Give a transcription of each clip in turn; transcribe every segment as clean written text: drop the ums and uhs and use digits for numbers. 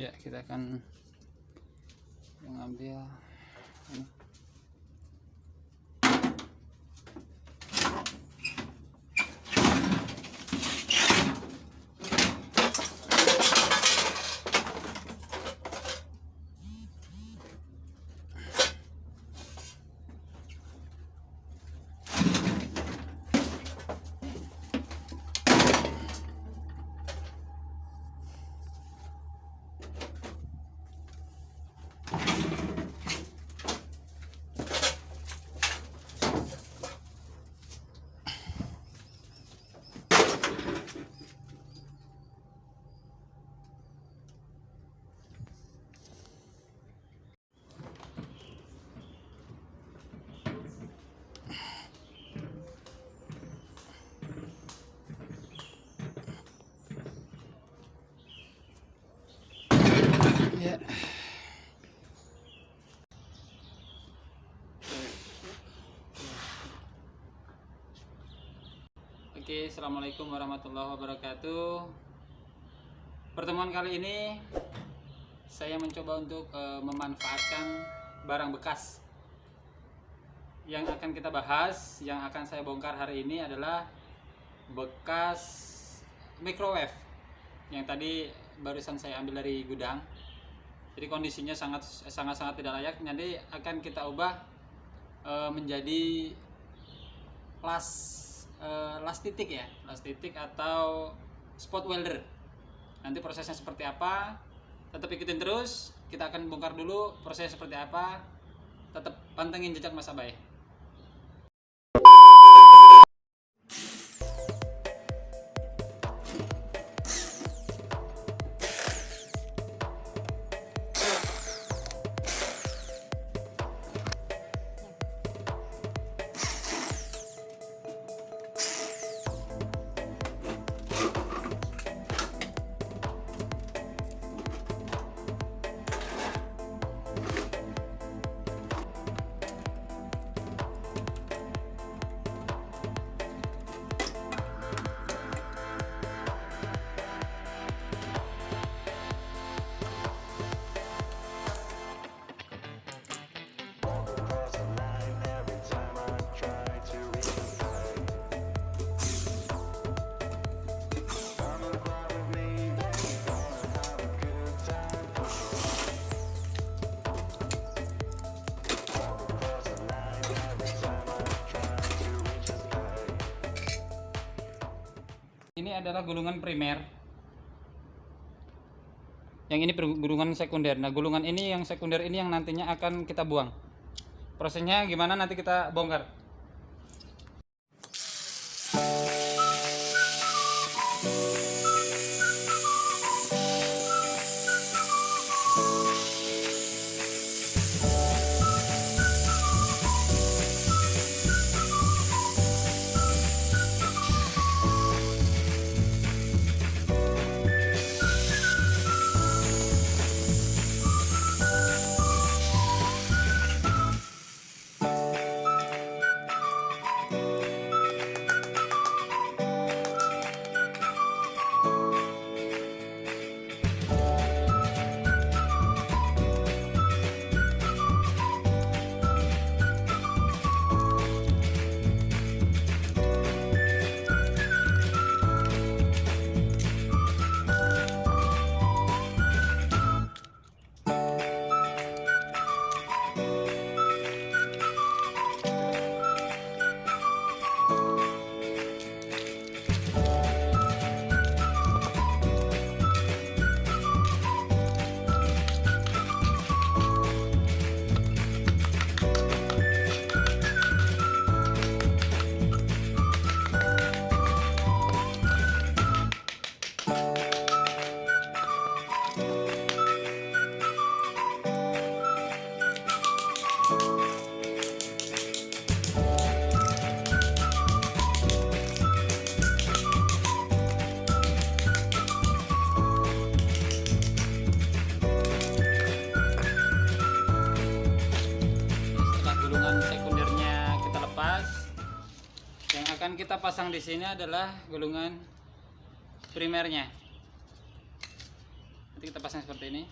Ya, kita akan mengambil ini. Ya. Oke, assalamualaikum warahmatullahi wabarakatuh. Pertemuan kali ini saya mencoba untuk memanfaatkan barang bekas. Yang akan kita bahas, yang akan saya bongkar hari ini adalah bekas microwave yang tadi barusan saya ambil dari gudang. Jadi kondisinya sangat tidak layak. Nanti akan kita ubah menjadi las titik atau spot welder. Nanti prosesnya seperti apa, tetap ikutin terus. Kita akan bongkar dulu prosesnya seperti apa. Tetap pantengin jejak Mas Abai. Ini adalah gulungan primer. Yang ini gulungan sekunder. Nah, gulungan ini yang sekunder ini yang nantinya akan kita buang. Prosesnya gimana nanti kita bongkar. Yang akan kita pasang di sini adalah gulungan primernya. Nanti Nanti kita pasang seperti ini.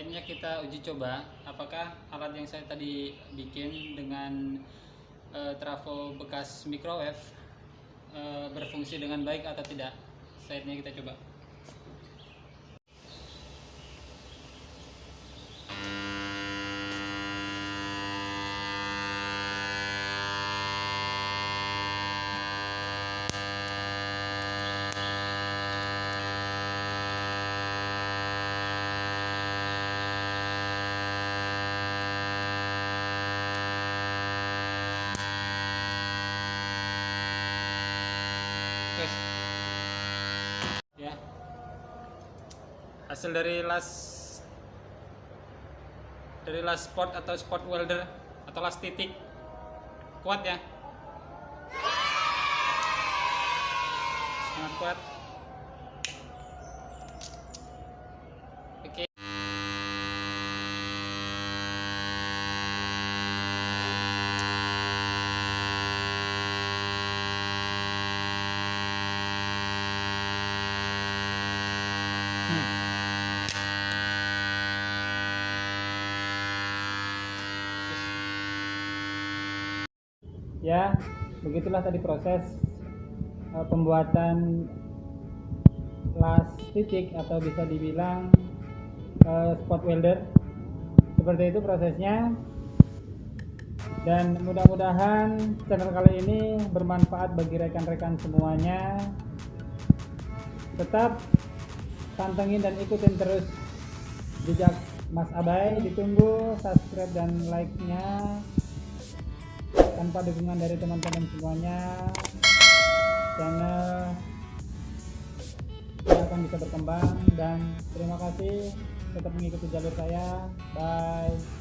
saatnya kita uji coba apakah alat yang saya tadi bikin dengan trafo bekas microwave berfungsi dengan baik atau tidak. Saatnya kita coba. Ya, hasil dari las spot atau spot welder atau las titik kuat ya, sangat kuat. Oke. Ya, begitulah tadi proses pembuatan las titik atau bisa dibilang spot welder. Seperti itu prosesnya. Dan mudah-mudahan channel kali ini bermanfaat bagi rekan-rekan semuanya. Tetap pantengin dan ikutin terus jejak Mas Abai. Ditunggu subscribe dan like-nya. Tanpa dukungan dari teman-teman semuanya, channel tidak akan bisa berkembang. Dan terima kasih tetap mengikuti jalur saya. Bye.